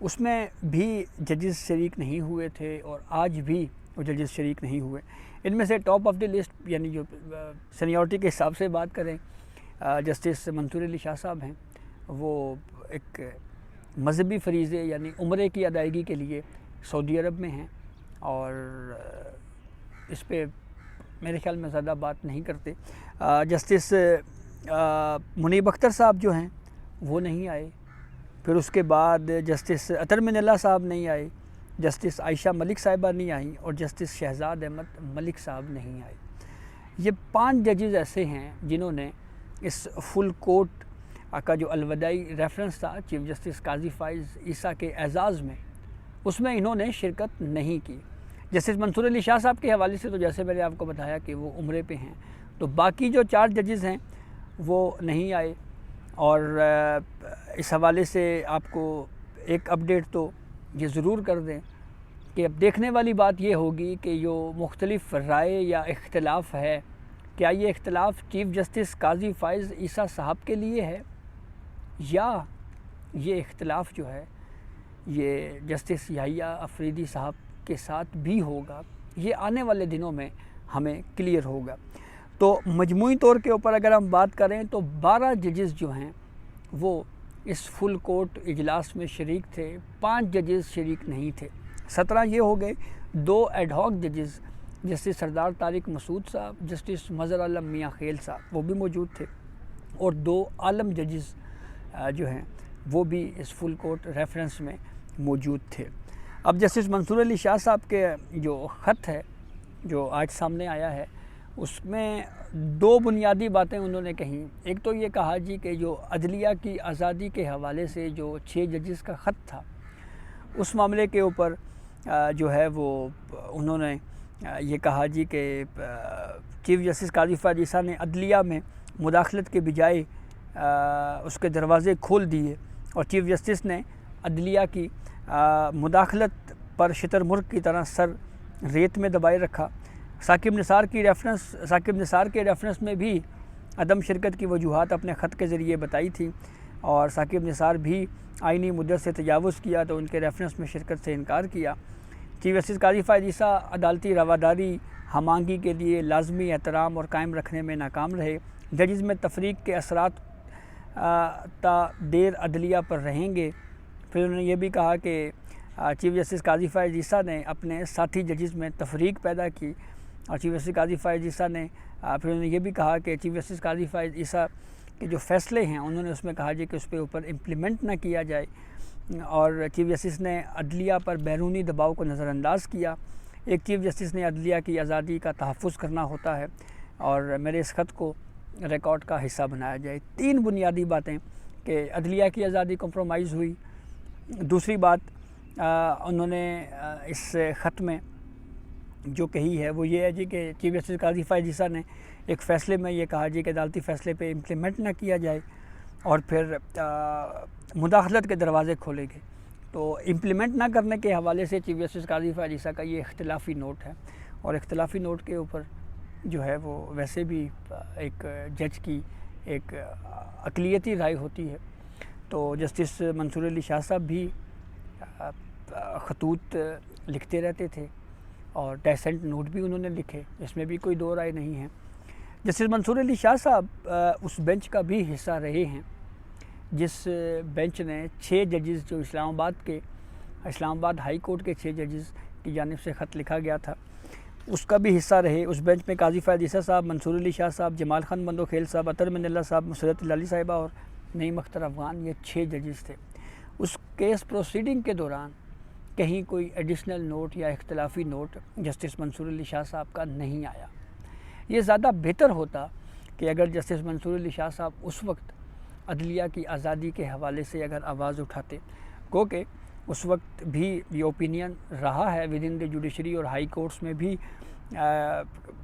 اس میں بھی ججز شریک نہیں ہوئے تھے اور آج بھی وہ ججز شریک نہیں ہوئے۔ ان میں سے ٹاپ آف دی لسٹ یعنی جو سینیورٹی کے حساب سے بات کریں جسٹس منصور علی شاہ صاحب ہیں، وہ ایک مذہبی فریضے یعنی عمرے کی ادائیگی کے لیے سعودی عرب میں ہیں، اور اس پہ میرے خیال میں زیادہ بات نہیں کرتے۔ جسٹس منیب اختر صاحب جو ہیں وہ نہیں آئے، پھر اس کے بعد جسٹس اطہر من اللہ صاحب نہیں آئے، جسٹس عائشہ ملک صاحبہ نہیں آئیں، اور جسٹس شہزاد احمد ملک صاحب نہیں آئے۔ یہ 5 ججز ایسے ہیں جنہوں نے اس فل کورٹ کا جو الوداعی ریفرنس تھا چیف جسٹس قاضی فائز عیسیٰ کے اعزاز میں، اس میں انہوں نے شرکت نہیں کی۔ جسٹس منصور علی شاہ صاحب کے حوالے سے تو جیسے میں نے آپ کو بتایا کہ وہ عمرے پہ ہیں، تو باقی جو 4 ججز ہیں وہ نہیں آئے۔ اور اس حوالے سے آپ کو ایک اپڈیٹ تو یہ ضرور کر دیں کہ اب دیکھنے والی بات یہ ہوگی کہ جو مختلف رائے یا اختلاف ہے، کیا یہ اختلاف چیف جسٹس قاضی فائز عیسیٰ صاحب کے لیے ہے، یا یہ اختلاف جو ہے یہ جسٹس یحییٰ افریدی صاحب کے ساتھ بھی ہوگا۔ یہ آنے والے دنوں میں ہمیں کلیئر ہوگا۔ تو مجموعی طور کے اوپر اگر ہم بات کریں تو 12 ججز جو ہیں وہ اس فل کورٹ اجلاس میں شریک تھے، 5 ججز شریک نہیں تھے۔ 17 یہ ہو گئے، 2 ایڈ ہاک ججز جسٹس سردار طارق مسعود صاحب، جسٹس مظہر عالم میاں خیل صاحب وہ بھی موجود تھے، اور 2 عالم ججز جو ہیں وہ بھی اس فل کورٹ ریفرنس میں موجود تھے۔ اب جسٹس منصور علی شاہ صاحب کے جو خط ہے جو آج سامنے آیا ہے، اس میں 2 بنیادی باتیں انہوں نے کہیں۔ ایک تو یہ کہا جی کہ جو عدلیہ کی آزادی کے حوالے سے جو 6 ججز کا خط تھا، اس معاملے کے اوپر جو ہے وہ انہوں نے یہ کہا جی کہ چیف جسٹس قاضی فائز عیسیٰ نے عدلیہ میں مداخلت کے بجائے اس کے دروازے کھول دیے، اور چیف جسٹس نے عدلیہ کی مداخلت پر شتر مرغ کی طرح سر ریت میں دبائے رکھا۔ ثاقب نثار کے ریفرنس میں بھی عدم شرکت کی وجوہات اپنے خط کے ذریعے بتائی تھی، اور ثاقب نثار بھی آئینی مدت سے تجاوز کیا تو ان کے ریفرنس میں شرکت سے انکار کیا۔ چیف جسٹس قاضی فائز عیسیٰ عدالتی رواداری ہم آہنگی کے لیے لازمی احترام اور قائم رکھنے میں ناکام رہے۔ ججز میں تفریق کے اثرات تا دیر عدلیہ پر رہیں گے۔ پھر انہوں نے یہ بھی کہا کہ چیف جسٹس قاضی فائز عیسیٰ نے اپنے ساتھی ججز میں تفریق پیدا کی، اور چیف جسٹس قاضی فائز عیسیٰ نے پھر انہوں نے یہ بھی کہا کہ چیف جسٹس قاضی فائز عیسیٰ کے جو فیصلے ہیں انہوں نے اس میں کہا جی کہ اس پہ اوپر امپلیمنٹ نہ کیا جائے، اور چیف جسٹس نے عدلیہ پر بیرونی دباؤ کو نظر انداز کیا۔ ایک چیف جسٹس نے عدلیہ کی آزادی کا تحفظ کرنا ہوتا ہے، اور میرے اس خط کو ریکارڈ کا حصہ بنایا جائے۔ 3 بنیادی باتیں کہ عدلیہ کی آزادی کمپرومائز ہوئی۔ دوسری بات انہوں نے اس خط میں جو کہی ہے وہ یہ ہے جی کہ چیف جسٹس قاضی فائز عیسیٰ نے ایک فیصلے میں یہ کہا جی کہ عدالتی فیصلے پہ امپلیمنٹ نہ کیا جائے، اور پھر مداخلت کے دروازے کھولے گئے۔ تو امپلیمنٹ نہ کرنے کے حوالے سے چیف جسٹس قاضی فائز عیسیٰ کا یہ اختلافی نوٹ ہے، اور اختلافی نوٹ کے اوپر جو ہے وہ ویسے بھی ایک جج کی ایک اقلیتی رائے ہوتی ہے۔ تو جسٹس منصور علی شاہ صاحب بھی خطوط لکھتے رہتے تھے، اور ڈیسنٹ نوٹ بھی انہوں نے لکھے، اس میں بھی کوئی 2 رائے نہیں ہے۔ جسٹس منصور علی شاہ صاحب اس بینچ کا بھی حصہ رہے ہیں جس بینچ نے 6 ججز جو اسلام آباد ہائی کورٹ کے 6 ججز کی جانب سے خط لکھا گیا تھا، اس کا بھی حصہ رہے۔ اس بینچ میں قاضی فائز عیسیٰ صاحب، منصور علی شاہ صاحب، جمال خان بندو خیل صاحب، اطہر من اللہ صاحب، مسرت لالی صاحبہ اور نعیم اختر افغان، یہ 6 ججز تھے۔ اس کیس پروسیڈنگ کے دوران کہیں کوئی ایڈیشنل نوٹ یا اختلافی نوٹ جسٹس منصور علی شاہ صاحب کا نہیں آیا۔ یہ زیادہ بہتر ہوتا کہ اگر جسٹس منصور علی شاہ صاحب اس وقت عدلیہ کی آزادی کے حوالے سے اگر آواز اٹھاتے، کیونکہ اس وقت بھی یہ اوپینین رہا ہے ود ان دی جوڈیشری، اور ہائی کورٹس میں بھی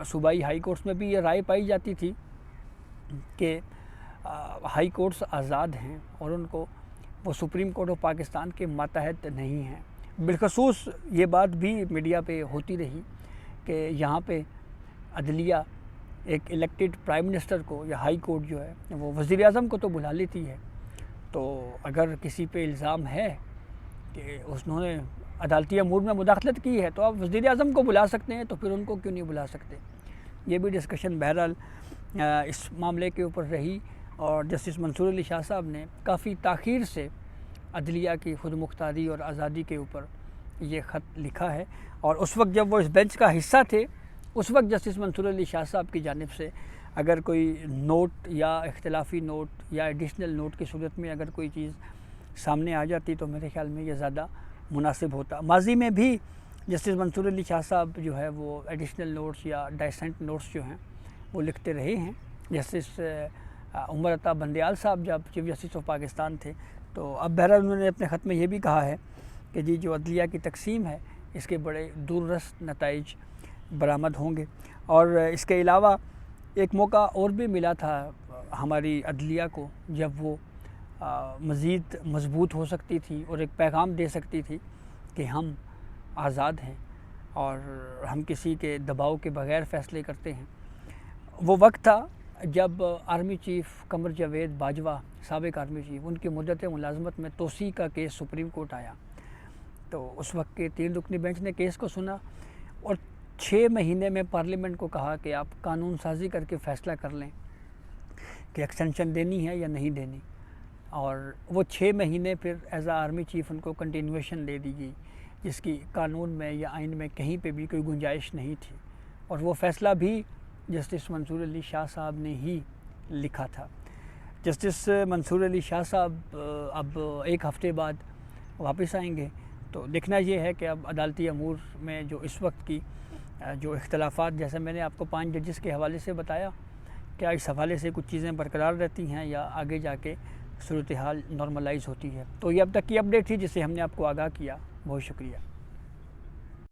صوبائی ہائی کورٹس میں بھی یہ رائے پائی جاتی تھی کہ ہائی کورٹس آزاد ہیں اور ان کو وہ سپریم کورٹ آف پاکستان کے ماتحت نہیں ہیں۔ بالخصوص یہ بات بھی میڈیا پہ ہوتی رہی کہ یہاں پہ عدلیہ ایک الیکٹڈ پرائم منسٹر کو یا ہائی کورٹ جو ہے وہ وزیر اعظم کو تو بلا لیتی ہے، تو اگر کسی پہ الزام ہے کہ انہوں نے عدالتی امور میں مداخلت کی ہے تو آپ وزیر اعظم کو بلا سکتے ہیں، تو پھر ان کو کیوں نہیں بلا سکتے؟ یہ بھی ڈسکشن بہرحال اس معاملے کے اوپر رہی، اور جسٹس منصور علی شاہ صاحب نے کافی تاخیر سے عدلیہ کی خود مختاری اور آزادی کے اوپر یہ خط لکھا ہے، اور اس وقت جب وہ اس بینچ کا حصہ تھے، اس وقت جسٹس منصور علی شاہ صاحب کی جانب سے اگر کوئی نوٹ یا اختلافی نوٹ یا ایڈیشنل نوٹ کی صورت میں اگر کوئی چیز سامنے آ جاتی تو میرے خیال میں یہ زیادہ مناسب ہوتا۔ ماضی میں بھی جسٹس منصور علی شاہ صاحب جو ہے وہ ایڈیشنل نوٹس یا ڈائسنٹ نوٹس جو ہیں وہ لکھتے رہے ہیں۔ جسٹس عمر عطا بندیال صاحب جب چیف جسٹس آف پاکستان تھے تو اب بہرحال انہوں نے اپنے خط میں یہ بھی کہا ہے کہ جی جو عدلیہ کی تقسیم ہے اس کے بڑے دور رس نتائج برآمد ہوں گے، اور اس کے علاوہ ایک موقع اور بھی ملا تھا ہماری عدلیہ کو جب وہ مزید مضبوط ہو سکتی تھی اور ایک پیغام دے سکتی تھی کہ ہم آزاد ہیں اور ہم کسی کے دباؤ کے بغیر فیصلے کرتے ہیں۔ وہ وقت تھا جب آرمی چیف قمر جاوید باجوہ، سابق آرمی چیف، ان کی مدت ملازمت میں توسیع کا کیس سپریم کورٹ آیا، تو اس وقت کے 3 رکنی بینچ نے کیس کو سنا اور 6 مہینے میں پارلیمنٹ کو کہا کہ آپ قانون سازی کر کے فیصلہ کر لیں کہ ایکسٹینشن دینی ہے یا نہیں دینی، اور وہ 6 مہینے پھر ایز آرمی چیف ان کو کنٹینویشن دے دی گئی، جس کی قانون میں یا آئین میں کہیں پہ بھی کوئی گنجائش نہیں تھی، اور وہ فیصلہ بھی جسٹس منصور علی شاہ صاحب نے ہی لکھا تھا۔ جسٹس منصور علی شاہ صاحب اب 1 ہفتے بعد واپس آئیں گے، تو دیکھنا یہ ہے کہ اب عدالتی امور میں جو اس وقت کی جو اختلافات، جیسے میں نے آپ کو 5 ججز کے حوالے سے بتایا، کیا اس حوالے سے کچھ چیزیں برقرار رہتی ہیں یا آگے جا کے صورتحال نارملائز ہوتی ہے۔ تو یہ اب تک کی اپڈیٹ تھی جسے ہم نے آپ کو آگاہ کیا۔ بہت شکریہ۔